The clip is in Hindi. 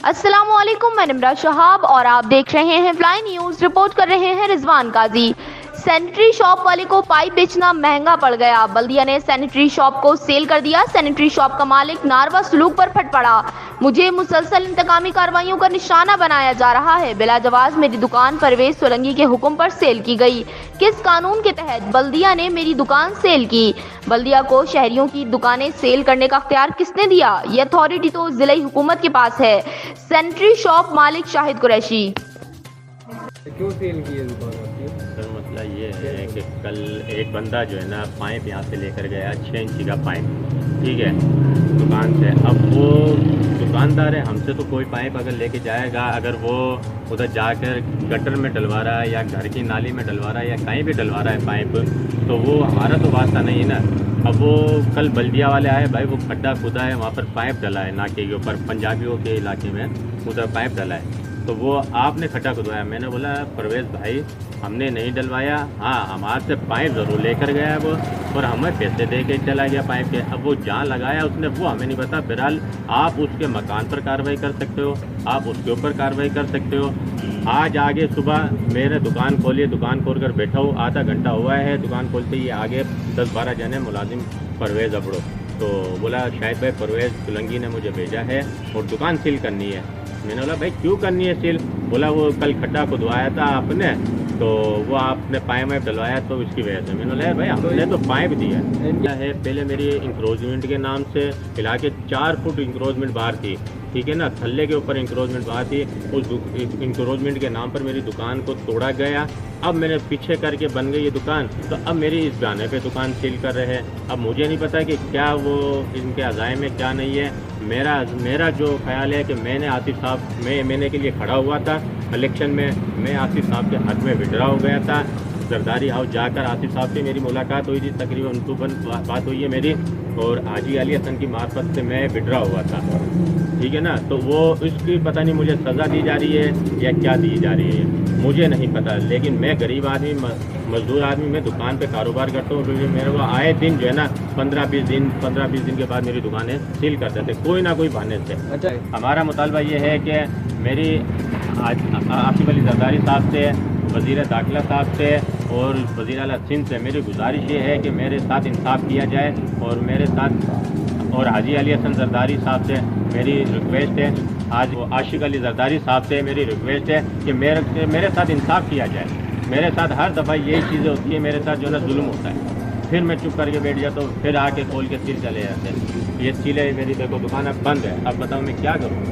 अस्सलामुअलैकुम, मैं निम्रा शहाब और आप देख रहे हैं फ्लाई न्यूज़। रिपोर्ट कर रहे हैं रिजवान काजी। सैनिटरी शॉप वाले को पाइप बेचना महंगा पड़ गया। बल्दिया ने सैनिटरी शॉप को सेल कर दिया। सैनिटरी शॉप का मालिक नारवा सलूक पर फट पड़ा। मुझे मुसलसल इंतकामी कार्रवाइयों का निशाना बनाया जा रहा है। बिला जवाज मेरी दुकान परवेज सोलंकी के हुक्म पर सेल की गई। किस कानून के तहत बल्दिया ने मेरी दुकान सेल की? बल्दिया को शहरियों की दुकानें सेल करने का अख्तियार किसने दिया? ये अथॉरिटी तो जिला हुकूमत के पास है। सैनिटरी शॉप मालिक शाहिद कुरैशी। क्यों सेल की है दुकान आपकी? सर मसला ये है कि कल एक बंदा जो है ना पाइप यहाँ से लेकर गया 6 इंची का पाइप, ठीक है, दुकान से। अब वो दुकानदार है, हमसे तो कोई पाइप अगर लेके जाएगा, अगर वो उधर जाकर गटर में डलवा रहा है या घर की नाली में डलवा रहा है या कहीं भी डलवा रहा है पाइप, तो वो हमारा तो वास्ता नहीं है ना। अब वो कल बल्दिया वाले आए, भाई वो खड्डा खुदा है, वहाँ पर पाइप डला है नाके के ऊपर, पंजाबियों के इलाके में उधर पाइप डला है। तो वो आपने खड्डा खुदवाया। मैंने बोला परवेज़ भाई हमने नहीं डलवाया, हाँ हमारे से पाइप ज़रूर लेकर गया है वो, और हमें पैसे दे के चला गया पाइप के। अब वो जहाँ लगाया उसने वो हमें नहीं पता। बहरहाल आप उसके मकान पर कार्रवाई कर सकते हो, आप उसके ऊपर कार्रवाई कर सकते हो। आज आगे सुबह मेरे दुकान खोलिए, दुकान खोल कर बैठा हूँ, आधा घंटा हुआ है दुकान खोलते ही आगे 10-12 जने मुलाजिम परवेज़ अबड़ो। तो बोला शाहिद भाई परवेज़ सोलंकी ने मुझे भेजा है और दुकान सील करनी है। मैंने बोला भाई क्यों करनी है सील? बोला वो कल खड्डा खुदवाया था आपने, तो वो आपने पाइप वाइप डलवाया तो इसकी वजह से। मैंने बोला भाई हमने तो पाइप दिया है। पहले मेरी इंक्रोचमेंट के नाम से हिला के 4 फुट इंक्रोचमेंट बाहर थी, ठीक है ना, थल्ले के ऊपर इंक्रोचमेंट बाहर थी। उस इंक्रोचमेंट के नाम पर मेरी दुकान को तोड़ा गया। अब मैंने पीछे करके बन गई ये दुकान, तो अब मेरी इस बहाने पे दुकान सील कर रहे हैं। अब मुझे नहीं पता कि क्या वो इनके अज़ाइम में क्या नहीं है। मेरा जो ख्याल है कि मैंने आसिफ साहब मैंने के लिए खड़ा हुआ था इलेक्शन में, मैं आसिफ साहब के हक में विड्रा हो गया था। जरदारी हाउस जाकर आसिफ साहब से मेरी मुलाकात हुई थी, तकरीबन बात हुई है मेरी, और हाजी अली हसन की मार्फत से मैं विड्रा हुआ था, ठीक है ना। तो वो इसकी पता नहीं मुझे सज़ा दी जा रही है या क्या दी जा रही है, मुझे नहीं पता। लेकिन मैं गरीब आदमी, मजदूर आदमी, मैं दुकान पे कारोबार करता हूँ। मेरे को आए दिन जो है ना 15-20 दिन के बाद मेरी दुकानें सील कर देते कोई ना कोई बहाने से। अच्छा, हमारा मुतालबा ये है कि मेरी आसिफ अली जरदारी साहब से, वज़ीर दाखिला साहब से और वज़ीर आला सिंध से मेरी गुजारिश ये है कि मेरे साथ इंसाफ किया जाए, और मेरे साथ और हाजी अली हसन जरदारी साहब से मेरी रिक्वेस्ट है, आज आशिक अली जरदारी साहब से मेरी रिक्वेस्ट है कि मेरे साथ इंसाफ किया जाए। मेरे साथ हर दफ़ा यही चीज़ें होती है, मेरे साथ जो है ना जुल्म होता है, फिर मैं चुप करके बैठ जाता हूँ, फिर आके खोल के सील चले जाते हैं। ये सीले मेरी देखो दुकान अब बंद है, अब बताओ मैं क्या करूँ।